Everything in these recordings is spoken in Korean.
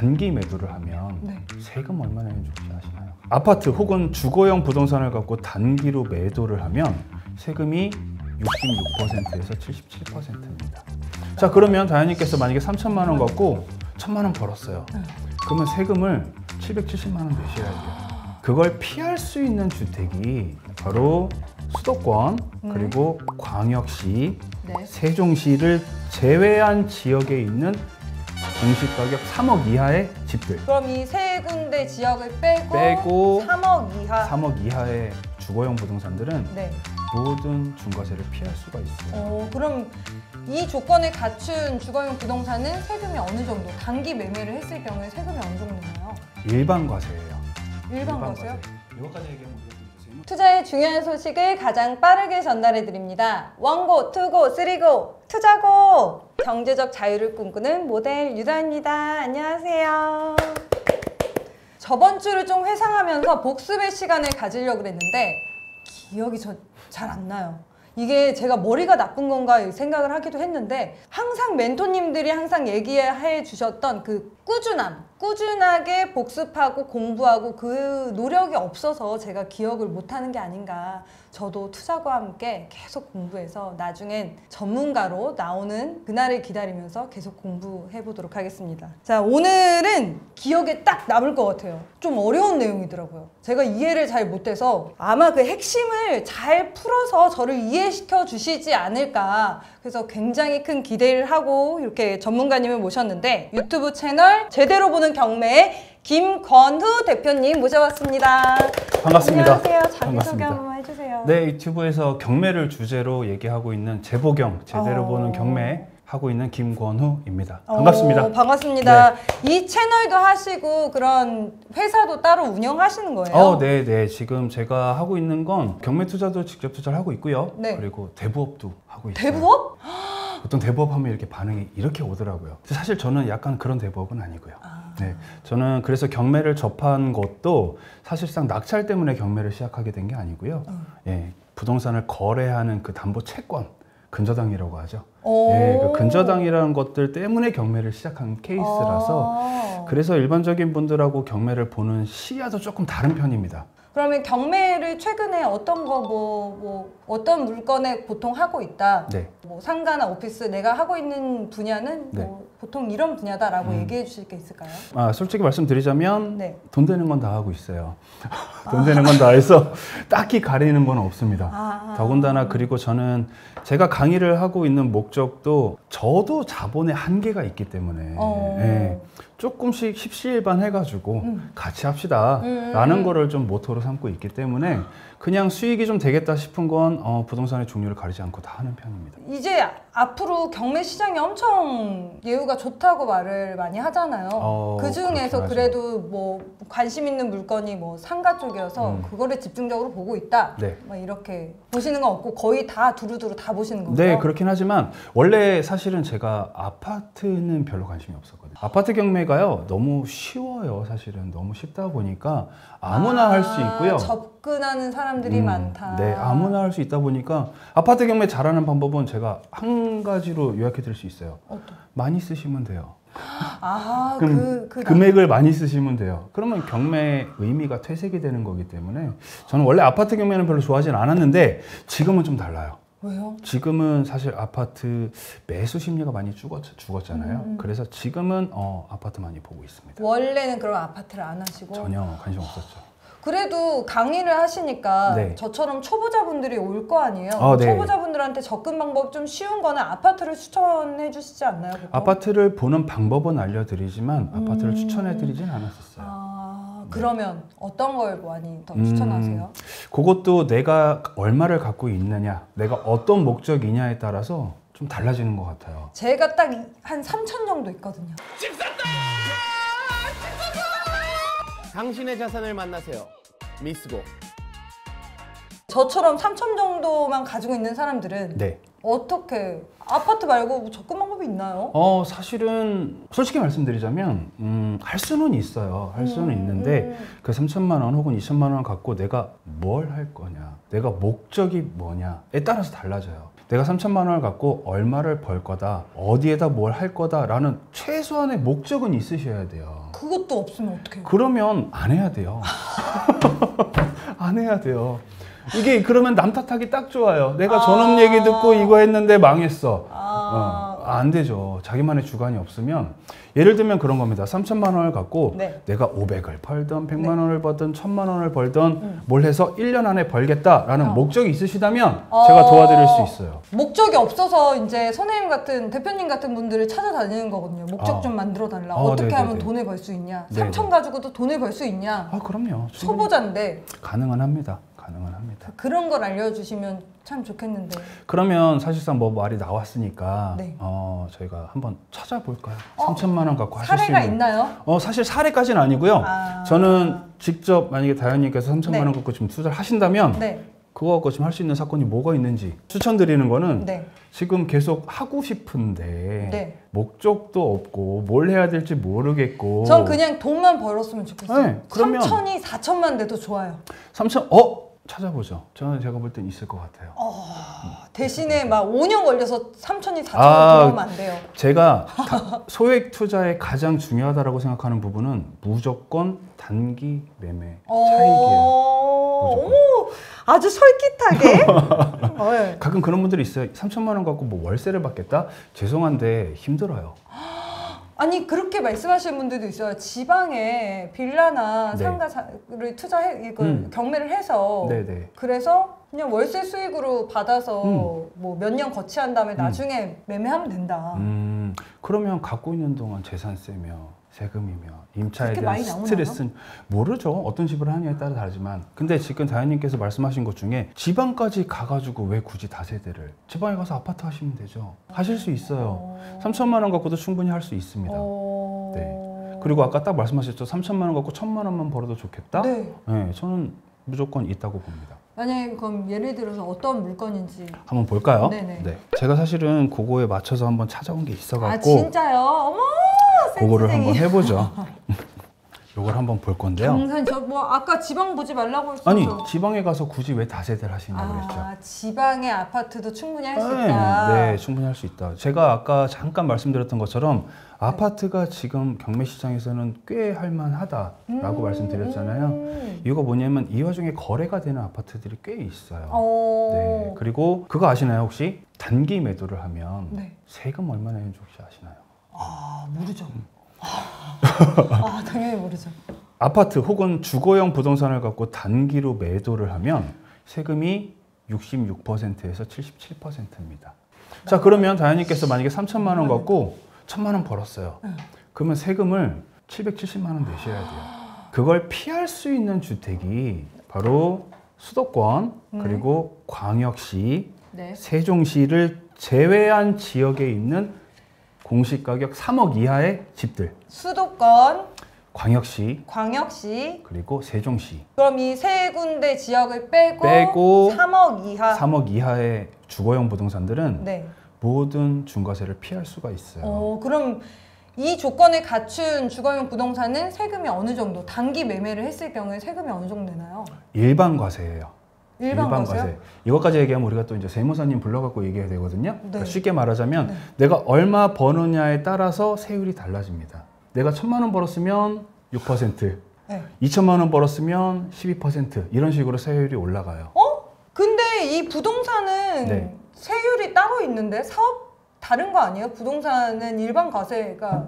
단기 매도를 하면 네. 세금 얼마나 내는지 혹시 아시나요? 아파트 혹은 주거용 부동산을 갖고 단기로 매도를 하면 세금이 66%에서 77%입니다. 자, 그러면 다현님께서 만약에 3천만 원 갖고 1,000만 원 벌었어요. 그러면 세금을 770만 원 내셔야 돼요. 그걸 피할 수 있는 주택이 바로 수도권 그리고 광역시, 네. 세종시를 제외한 지역에 있는 공시가격 3억 이하의 집들. 그럼 이 세 군데 지역을 빼고 3억 이하. 3억 이하의 주거용 부동산들은 네. 모든 중과세를 피할 수가 있어요. 그럼 이 조건을 갖춘 주거용 부동산은 세금이 어느 정도? 단기 매매를 했을 경우에 세금이 어느 정도나요? 일반 과세예요. 일반 과세요? 이거까지 얘기하면 우리가 투자의 중요한 소식을 가장 빠르게 전달해 드립니다. 원고, 투고, 쓰리고, 투자고! 경제적 자유를 꿈꾸는 모델 유다입니다. 안녕하세요. 저번 주를 좀 회상하면서 복습의 시간을 가지려고 그랬는데 기억이 잘 안 나요. 이게 제가 머리가 나쁜 건가 생각을 하기도 했는데 항상 멘토님들이 항상 얘기해 주셨던 그 꾸준하게 복습하고 공부하고 그 노력이 없어서 제가 기억을 못하는 게 아닌가. 저도 투자과 함께 계속 공부해서 나중엔 전문가로 나오는 그날을 기다리면서 계속 공부해 보도록 하겠습니다. 자, 오늘은 기억에 딱 남을 것 같아요. 좀 어려운 내용이더라고요. 제가 이해를 잘 못해서 아마 그 핵심을 잘 풀어서 저를 이해시켜 주시지 않을까. 그래서 굉장히 큰 기대를 하고 이렇게 전문가님을 모셨는데 유튜브 채널 제대로 보는 경매의 김권후 대표님 모셔봤습니다. 반갑습니다. 안녕하세요. 자기소개 반갑습니다. 한번 해주세요. 네, 유튜브에서 경매를 주제로 얘기하고 있는 제보경, 제대로 보는 경매 하고 있는 김권후입니다. 반갑습니다. 반갑습니다. 네. 이 채널도 하시고 그런 회사도 따로 운영하시는 거예요? 네. 지금 제가 하고 있는 건 경매 투자도 직접 투자를 하고 있고요. 네. 그리고 대부업도 하고 있어요. 대부업? 보통 대부업 하면 이렇게 반응이 이렇게 오더라고요. 사실 저는 약간 그런 대부업은 아니고요. 네, 저는 그래서 경매를 접한 것도 사실상 낙찰 때문에 경매를 시작하게 된 게 아니고요. 예, 부동산을 거래하는 그 담보 채권, 근저당이라고 하죠. 예, 그 근저당이라는 것들 때문에 경매를 시작한 케이스라서 그래서 일반적인 분들하고 경매를 보는 시야도 조금 다른 편입니다. 그러면 경매를 최근에 어떤 거 어떤 물건에 보통 하고 있다. 네. 뭐 상가나 오피스 내가 하고 있는 분야는 네. 뭐 보통 이런 분야다라고 얘기해 주실 게 있을까요? 솔직히 말씀드리자면 네. 돈 되는 건 다 하고 있어요. 돈 되는 건 다 해서 딱히 가리는 건 없습니다. 더군다나 그리고 저는 제가 강의를 하고 있는 목적도 저도 자본의 한계가 있기 때문에 예, 조금씩 십시일반 해가지고 같이 합시다 라는 거를 좀 모토로 삼고 있기 때문에 그냥 수익이 좀 되겠다 싶은 건 부동산의 종류를 가리지 않고 다 하는 편입니다. 이제 앞으로 경매 시장이 엄청 예후가 좋다고 말을 많이 하잖아요. 그 중에서 그래도 뭐 관심 있는 물건이 뭐 상가 쪽이어서 그거를 집중적으로 보고 있다. 네. 뭐 이렇게 보시는 건 없고 거의 다 두루두루 다 보시는 거죠? 네, 그렇긴 하지만 원래 사실은 제가 아파트는 별로 관심이 없었거든요. 아파트 경매가요 너무 쉬워요. 사실은 너무 쉽다 보니까 아무나 할 수 있고요. 접근하는 사람들이 많다. 네, 아무나 할 수 있다 보니까 아파트 경매 잘하는 방법은 제가 한 가지로 요약해 드릴 수 있어요. 어떤? 많이 쓰시면 돼요. 그럼 금액을 많이 쓰시면 돼요. 그러면 경매의 의미가 퇴색이 되는 거기 때문에 저는 원래 아파트 경매는 별로 좋아하진 않았는데 지금은 좀 달라요. 왜요? 지금은 사실 아파트 매수 심리가 많이 죽었잖아요. 그래서 지금은 아파트 많이 보고 있습니다. 원래는 그럼 아파트를 안 하시고? 전혀 관심 없었죠. 그래도 강의를 하시니까 네. 저처럼 초보자분들이 올 거 아니에요? 네. 초보자분들한테 접근 방법 좀 쉬운 거는 아파트를 추천해 주시지 않나요? 보통? 아파트를 보는 방법은 알려드리지만 아파트를 추천해 드리진 않았었어요. 그러면 어떤 걸 많이 더 추천하세요? 그것도 내가 얼마를 갖고 있느냐, 내가 어떤 목적이냐에 따라서 좀 달라지는 것 같아요. 제가 딱 한 3천 정도 있거든요. 집 샀다! 당신의 자산을 만나세요. 미스고. 저처럼 3천 정도만 가지고 있는 사람들은 네. 어떻게 아파트 말고 뭐 접근 방법이 있나요? 사실은 솔직히 말씀드리자면 할 수는 있어요. 할 수는 있는데 그 3천만 원 혹은 2천만 원 갖고 내가 뭘 할 거냐, 내가 목적이 뭐냐에 따라서 달라져요. 내가 3천만 원을 갖고 얼마를 벌 거다, 어디에다 뭘 할 거다라는 최소한의 목적은 있으셔야 돼요. 그것도 없으면 어떡해요? 그러면 안 해야 돼요. 안 해야 돼요. 이게 그러면 남 탓하기 딱 좋아요. 내가 저놈 얘기 듣고 이거 했는데 망했어. 안 되죠. 자기만의 주관이 없으면 예를 들면 그런 겁니다. 3천만 원을 갖고 네. 내가 500을 벌든 100만 원을 벌든 1000만 원을 벌든 뭘 해서 1년 안에 벌겠다라는 목적이 있으시다면 제가 도와드릴 수 있어요. 목적이 없어서 이제 선생님 같은 대표님 같은 분들을 찾아다니는 거거든요. 목적 좀 만들어 달라. 어떻게 네네네. 하면 돈을 벌 수 있냐? 네네. 3천 가지고도 돈을 벌 수 있냐? 그럼요. 충분히 초보자인데 가능은 합니다. 가능은 합니다. 그런 걸 알려주시면 참 좋겠는데. 그러면 사실상 뭐 말이 나왔으니까 네. 저희가 한번 찾아볼까요? 3천만 원 갖고 하실 수 사례가 있는 있나요? 사실 사례까지는 아니고요. 저는 직접 만약에 다현님께서 3천만 원 네. 갖고 지금 투자를 하신다면 네. 그거 갖고 지금 할 수 있는 사건이 뭐가 있는지 추천드리는 거는 네. 지금 계속 하고 싶은데 네. 목적도 없고 뭘 해야 될지 모르겠고 전 그냥 돈만 벌었으면 좋겠어요. 네, 그러면 3천이 4천만 돼도 좋아요. 3천 찾아보죠. 저는 제가 볼 땐 있을 것 같아요. 대신에 막 5년 걸려서 3천이 4천으로 들어오면 안 돼요. 제가 소액 투자에 가장 중요하다고 생각하는 부분은 무조건 단기 매매 차익이에요. 무조건. 오, 아주 솔깃하게. 네. 가끔 그런 분들이 있어요. 3천만 원 갖고 뭐 월세를 받겠다? 죄송한데 힘들어요. 아니 그렇게 말씀하시는 분들도 있어요. 지방에 빌라나 네. 상가를 경매를 해서 네네. 그래서 그냥 월세 수익으로 받아서 뭐 몇 년 거치한 다음에 나중에 매매하면 된다. 그러면 갖고 있는 동안 재산세며 세금이며 임차에 그렇게 대한 많이 나오나요? 스트레스는 모르죠. 어떤 집을 하느냐에 따라 다르지만 근데 지금 다현님께서 말씀하신 것 중에 지방까지 가가지고 왜 굳이 다세대를 지방에 가서 아파트 하시면 되죠. 하실 수 있어요. 3천만 원 갖고도 충분히 할 수 있습니다. 네. 그리고 아까 딱 말씀하셨죠. 3천만 원 갖고 1000만 원만 벌어도 좋겠다? 네. 네, 저는 무조건 있다고 봅니다. 만약에 그럼 예를 들어서 어떤 물건인지. 한번 볼까요? 네네. 네. 제가 사실은 그거에 맞춰서 한번 찾아온 게 있어갖고 아 진짜요? 어머 그거를 센스쟁이. 한번 해보죠. 요걸 한번 볼 건데요. 경산 저 뭐 아까 지방 보지 말라고 했었죠. 아니 지방에 가서 굳이 왜 다세대를 하시냐고 그랬죠. 지방의 아파트도 충분히 할 수 네, 있다. 네, 충분히 할 수 있다. 제가 아까 잠깐 말씀드렸던 것처럼 아파트가 지금 경매 시장에서는 꽤 할만하다라고 말씀드렸잖아요. 이유가 뭐냐면 이 와중에 거래가 되는 아파트들이 꽤 있어요. 네, 그리고 그거 아시나요 혹시? 단기 매도를 하면 네. 세금 얼마 내는지 혹시 아시나요? 모르죠. 당연히 모르죠. 아파트 혹은 주거용 부동산을 갖고 단기로 매도를 하면 세금이 66%에서 77%입니다. 자, 그러면 다현님께서 만약에 3천만 원 갖고 1000만 원 벌었어요. 그러면 세금을 770만 원 내셔야 돼요. 그걸 피할 수 있는 주택이 바로 수도권 그리고 광역시, 네. 세종시를 제외한 지역에 있는 공시가격 3억 이하의 집들. 수도권, 광역시, 광역시. 그리고 세종시. 그럼 이 세 군데 지역을 빼고 3억 이하. 3억 이하의 주거용 부동산들은 네. 모든 중과세를 피할 수가 있어요. 그럼 이 조건을 갖춘 주거용 부동산은 세금이 어느 정도? 단기 매매를 했을 경우에 세금이 어느 정도 되나요? 일반 과세예요. 일반 과세요? 이것까지 얘기하면 우리가 또 이제 세무사님 불러갖고 얘기해야 되거든요. 네. 그러니까 쉽게 말하자면 내가 얼마 버느냐에 따라서 세율이 달라집니다. 내가 1000만 원 벌었으면 6%, 네. 2000만 원 벌었으면 12% 이런 식으로 세율이 올라가요. 근데 이 부동산은 네. 세율이 따로 있는데 사업 다른 거 아니에요? 부동산은 일반 과세가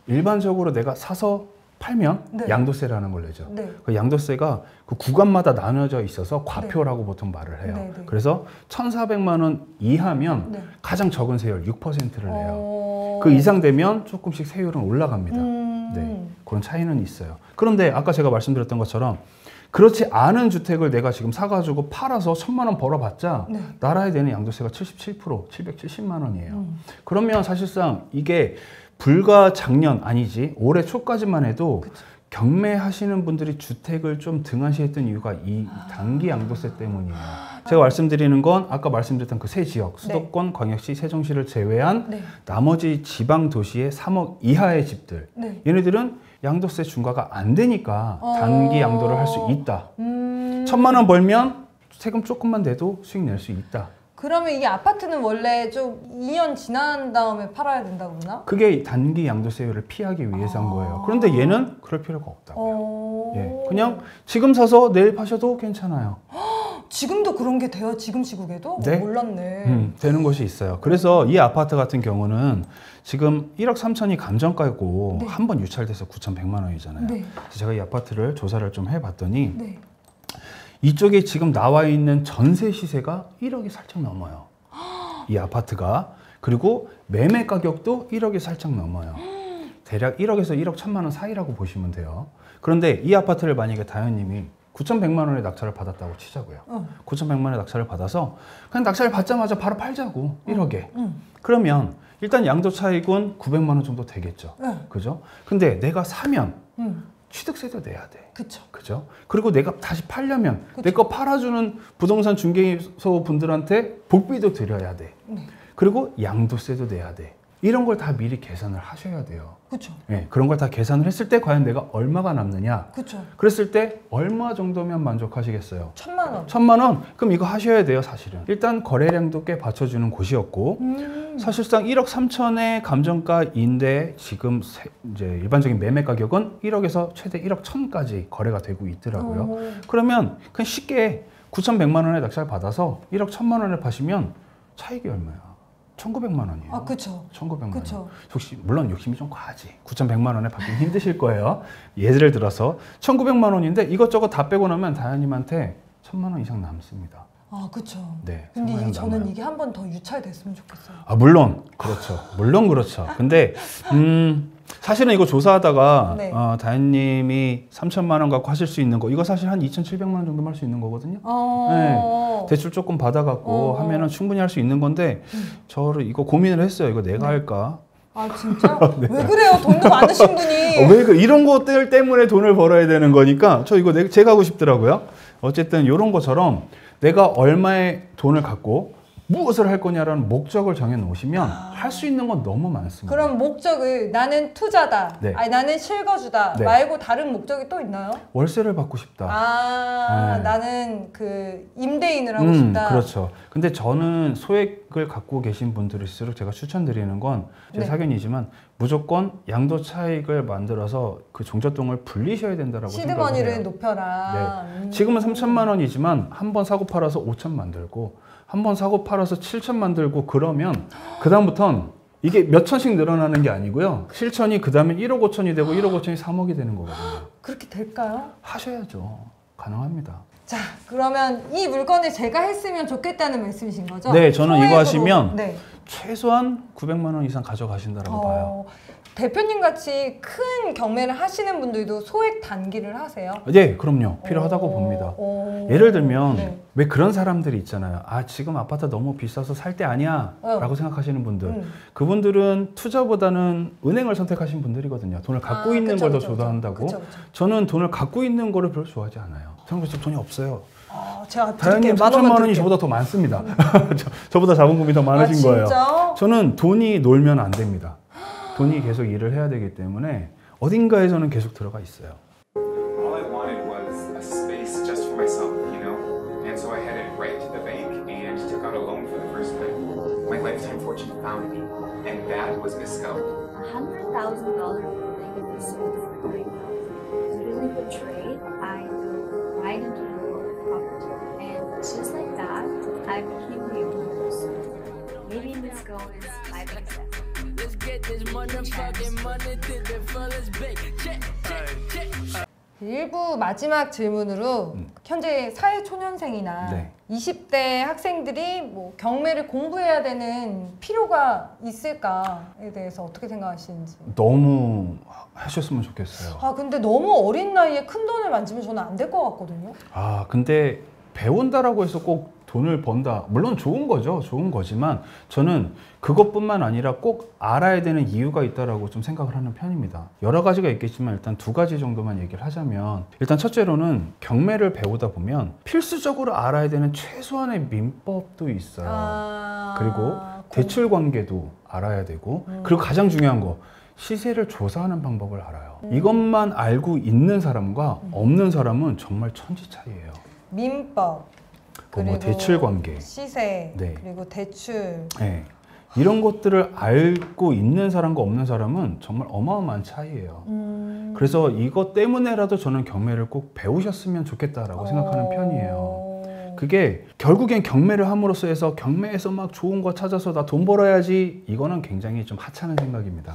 일반적으로 내가 사서 팔면 네. 양도세라는 걸 내죠. 네. 그 양도세가 그 구간마다 나눠져 있어서 과표라고 보통 말을 해요. 네, 네. 그래서 1,400만 원 이하면 네. 가장 적은 세율 6%를 내요. 그 이상 되면 조금씩 세율은 올라갑니다. 네, 그런 차이는 있어요. 그런데 아까 제가 말씀드렸던 것처럼 그렇지 않은 주택을 내가 지금 사가지고 팔아서 1000만 원 벌어봤자 네. 나라에 되는 양도세가 77%, 770만 원이에요. 그러면 사실상 이게 불과 작년 아니지 올해 초까지만 해도 경매하시는 분들이 주택을 좀 등한시했던 이유가 이 단기 양도세 때문이에요. 제가 말씀드리는 건 아까 말씀드렸던 그 세 지역 수도권, 광역시, 세종시를 제외한 네. 나머지 지방 도시의 3억 이하의 집들 네. 얘네들은 양도세 중과가 안 되니까 단기 양도를 할 수 있다. 1000만 원 벌면 세금 조금만 내도 수익 낼 수 있다. 그러면 이 아파트는 원래 좀 2년 지난 다음에 팔아야 된다고 그러나? 그게 단기 양도세율을 피하기 위해서 한 거예요. 그런데 얘는 그럴 필요가 없다고요. 예, 그냥 지금 사서 내일 파셔도 괜찮아요. 지금도 그런 게 돼요? 지금 시국에도? 네. 몰랐네. 되는 곳이 있어요. 그래서 이 아파트 같은 경우는 지금 1억 3천이 감정가고 네. 한 번 유찰돼서 9,100만 원이잖아요. 네. 그래서 제가 이 아파트를 조사를 좀 해봤더니 네. 이쪽에 지금 나와 있는 전세 시세가 1억이 살짝 넘어요. 이 아파트가. 그리고 매매 가격도 1억이 살짝 넘어요. 대략 1억에서 1억 1천만 원 사이라고 보시면 돼요. 그런데 이 아파트를 만약에 다현님이 9,100만 원의 낙찰을 받았다고 치자고요. 9,100만 원의 낙찰을 받아서 그냥 낙찰을 받자마자 바로 팔자고 1억에. 그러면 일단 양도 차익은 900만 원 정도 되겠죠. 그죠? 근데 내가 사면 취득세도 내야 돼. 그쵸. 그죠? 그리고 내가 다시 팔려면 그쵸. 내 거 팔아주는 부동산 중개소 분들한테 복비도 드려야 돼. 그리고 양도세도 내야 돼. 이런 걸 다 미리 계산을 하셔야 돼요. 그쵸. 예, 그런 걸 다 계산을 했을 때 과연 내가 얼마가 남느냐? 그쵸. 그랬을 때 얼마 정도면 만족하시겠어요? 1,000만 원. 1,000만 원? 그럼 이거 하셔야 돼요, 사실은. 일단 거래량도 꽤 받쳐주는 곳이었고 사실상 1억 3천의 감정가인데 지금 이제 일반적인 매매 가격은 1억에서 최대 1억 1천까지 거래가 되고 있더라고요. 그러면 그냥 쉽게 9,100만 원의 낙찰 받아서 1억 1천만 원에 파시면 차익이 얼마야? 1,900만 원이에요. 아, 그쵸. 1,900만 원. 그쵸. 혹시 물론 욕심이 좀 과하지. 9,100만 원에 받기 힘드실 거예요. 예를 들어서 1,900만 원인데 이것저것 다 빼고 나면 다현님한테 1,000만 원 이상 남습니다. 아, 그쵸. 네. 근데 1,000만 원 저는 남아요. 이게 한 번 더 유찰됐으면 좋겠어요. 아, 물론 그렇죠. 물론 그렇죠. 근데 사실은 이거 조사하다가 네. 다현님이 3,000만 원 갖고 하실 수 있는 거 이거 사실 한 2,700만 원 정도면 할 수 있는 거거든요. 대출 조금 받아갖고 하면은 충분히 할 수 있는 건데 저를 이거 고민을 했어요. 이거 내가 할까? 아, 진짜? 왜 그래요? 돈도 많으신 분이. 왜 이런 것들 때문에 돈을 벌어야 되는 거니까 저 이거 제가 하고 싶더라고요. 어쨌든 이런 것처럼 내가 얼마의 돈을 갖고 무엇을 할 거냐라는 목적을 정해 놓으시면 할 수 있는 건 너무 많습니다. 그럼 목적을 나는 투자다, 네. 아니 나는 실거주다 네. 말고 다른 목적이 또 있나요? 월세를 받고 싶다. 아, 네. 나는 그 임대인을 하고 싶다. 그렇죠. 근데 저는 소액을 갖고 계신 분들일수록 제가 추천드리는 건 제 네. 사견이지만 무조건 양도 차익을 만들어서 그 종잣돈을 불리셔야 된다라고 생각을 시드머니를 해요. 높여라. 지금은 3,000만 원이지만 한 번 사고 팔아서 5천 만들고 한 번 사고 팔아서 7천 만들고 그러면 그 다음부터는 이게 몇 천씩 늘어나는 게 아니고요. 7천이 그 다음에 1억 5천이 되고 1억 5천이 3억이 되는 거거든요. 그렇게 될까요? 하셔야죠. 가능합니다. 자, 그러면 이 물건을 제가 했으면 좋겠다는 말씀이신 거죠? 네, 저는 이거 소액으로. 하시면 네. 최소한 900만 원 이상 가져가신다라고 봐요. 대표님 같이 큰 경매를 하시는 분들도 소액 단기를 하세요? 네, 그럼요. 필요하다고 봅니다. 예를 들면 왜 그런 사람들이 있잖아요. 아, 지금 아파트 너무 비싸서 살 때 아니야 라고 생각하시는 분들. 그분들은 투자보다는 은행을 선택하신 분들이거든요. 돈을 갖고 있는 걸 더 좋아한다고. 저는 돈을 갖고 있는 거를 별로 좋아하지 않아요. 저는 지금 돈이 없어요. 제가 다현님 3,000만 원이 저보다 더 많습니다. 저보다 자본금이 더 많으신 거예요. 저는 돈이 놀면 안 됩니다. 돈이 계속 일을 해야 되기 때문에 어딘가에서는 계속 들어가 있어요. All I wanted was a space just for myself, you know? And so I headed right to the bank and took out a loan for the first time. My lifetime fortune found me, and that was Miss Scout. $100,000 building is sold for $9,000. It's really good trade. I dove right into the world of property, and just like that, I became the owner. Maybe Miss Go is my big step. Let's get this motherfucking money to the fullest big. Check. 일부 마지막 질문으로 현재 사회초년생이나 네. 20대 학생들이 뭐 경매를 공부해야 되는 필요가 있을까에 대해서 어떻게 생각하시는지. 너무 하셨으면 좋겠어요. 아, 근데 너무 어린 나이에 큰 돈을 만지면 저는 안 될 것 같거든요. 아, 근데 배운다라고 해서 꼭 돈을 번다. 물론 좋은 거죠. 좋은 거지만 저는 그것뿐만 아니라 꼭 알아야 되는 이유가 있다라고 좀 생각을 하는 편입니다. 여러 가지가 있겠지만 일단 두 가지 정도만 얘기를 하자면 일단 첫째로는 경매를 배우다 보면 필수적으로 알아야 되는 최소한의 민법도 있어요. 그리고 대출 관계도 알아야 되고 그리고 가장 중요한 거 시세를 조사하는 방법을 알아요. 이것만 알고 있는 사람과 없는 사람은 정말 천지 차이예요. 민법. 또 뭐 그리고 대출 관계, 시세, 네. 그리고 대출. 네. 이런 것들을 알고 있는 사람과 없는 사람은 정말 어마어마한 차이예요. 그래서 이것 때문에라도 저는 경매를 꼭 배우셨으면 좋겠다라고 생각하는 편이에요. 그게 결국엔 경매를 함으로써 해서 경매에서 막 좋은 거 찾아서 나 돈 벌어야지, 이거는 굉장히 좀 하찮은 생각입니다.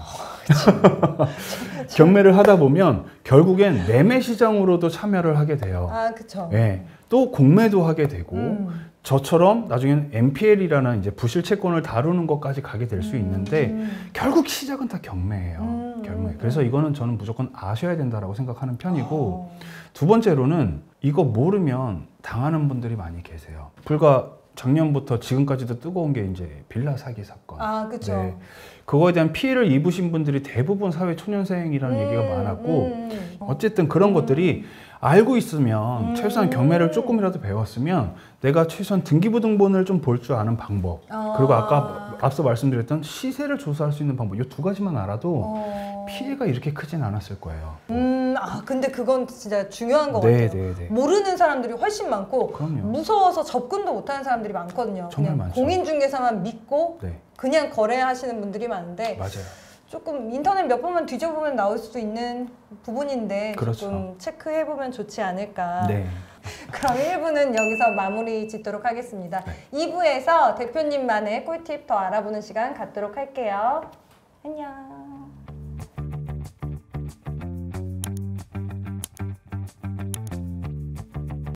경매를 하다 보면 결국엔 매매 시장으로도 참여를 하게 돼요. 아, 그쵸. 네. 또 공매도 하게 되고 저처럼 나중에는 MPL이라는 이제 부실 채권을 다루는 것까지 가게 될 수 있는데 결국 시작은 다 경매예요. 경매. 그래서 이거는 저는 무조건 아셔야 된다라고 생각하는 편이고, 두 번째로는 이거 모르면 당하는 분들이 많이 계세요. 불과 작년부터 지금까지도 뜨거운 게 이제 빌라 사기 사건. 아, 그쵸. 그거에 대한 피해를 입으신 분들이 대부분 사회 초년생이라는 얘기가 많았고, 어쨌든 그런 것들이 알고 있으면 최소한 경매를 조금이라도 배웠으면 내가 최소한 등기부등본을 좀 볼 줄 아는 방법, 그리고 아까 앞서 말씀드렸던 시세를 조사할 수 있는 방법, 이 두 가지만 알아도 피해가 이렇게 크진 않았을 거예요. 아, 근데 그건 진짜 중요한 것 네, 같아요. 네, 네. 모르는 사람들이 훨씬 많고, 그럼요. 무서워서 접근도 못하는 사람들이 많거든요. 정말 그냥 많죠. 공인중개사만 믿고 네, 그냥 거래하시는 분들이 많은데, 맞아요. 조금 인터넷 몇 번만 뒤져보면 나올 수도 있는 부분인데 그렇죠. 조금 체크해보면 좋지 않을까. 네. 그럼 1부는 여기서 마무리 짓도록 하겠습니다. 네. 2부에서 대표님만의 꿀팁 더 알아보는 시간 갖도록 할게요. 안녕.